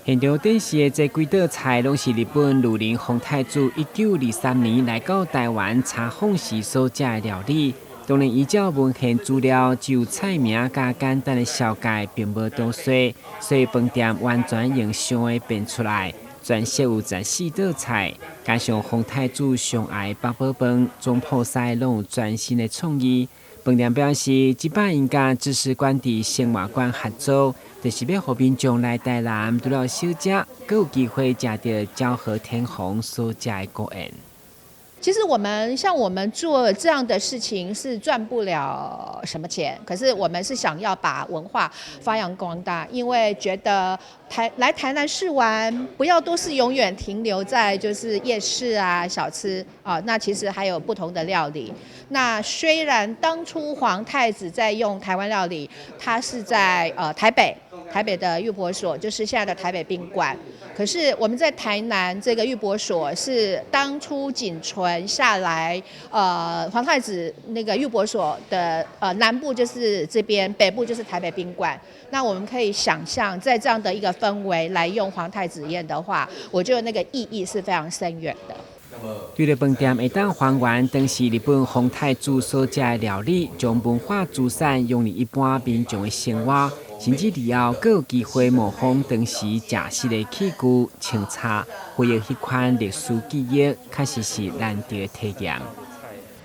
现场展示的这几道菜，拢是日本儒林皇太子1923年来到台湾查访时所食的料理。当然，依照文献资料，只有菜名加简单的小介，并无多说，所以饭店完全用想的变出来。全设有14道菜，加上皇太子上爱八宝饭、总铺师拢有全新的创意。饭店表示，即摆因甲知识馆伫生活馆合作，就是要互民众来台南除了小食，更有机会食到昭和天皇所食的果宴。其实我们做这样的事情是赚不了什么钱，可是我们是想要把文化发扬光大，因为觉得来台南市玩，不要都是永远停留在就是夜市啊、小吃啊，那其实还有不同的料理。那虽然当初皇太子在用台湾料理，他是在台北的玉博所，就是现在的台北宾馆。可是我们在台南这个玉博所是当初仅存下来，皇太子那个玉博所的南部就是这边，北部就是台北宾馆。那我们可以想象，在这样的一个氛围来用皇太子宴的话，我觉得那个意义是非常深远的。对了，饭店会当还原当时日本皇太子所食的料理，将文化资产用于一般民众的生活，甚至以后更有机会模仿当时食食的器具、清茶，回忆迄款历史记忆，确实是难得的体验。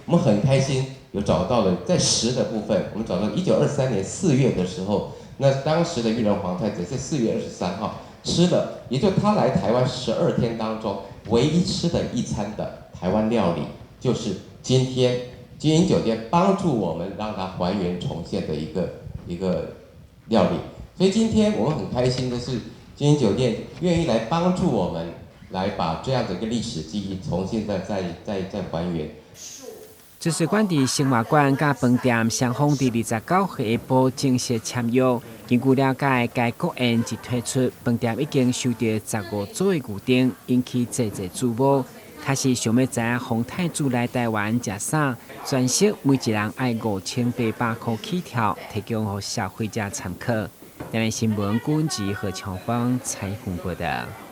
我们很开心有找到了在食的部分，我们找到1923年4月的时候，那当时的裕仁皇太子在4月23号吃的，也就他来台湾12天当中唯一吃的一餐的台湾料理，就是今天金银酒店帮助我们让它还原重现的一个料理。所以今天我们很开心的是，金银酒店愿意来帮助我们，来把这样的一个历史记忆重新再还原。知识馆伫生活馆甲饭店双方伫29号下晡正式签约。根据了解，该国宴一推出，饭店已经收到15组的预订，引起济注目。确实想要知影皇太子来台湾食啥，全息每一人要5800块起跳，提供予消费者参考。台南新闻管制何强芳采访报道。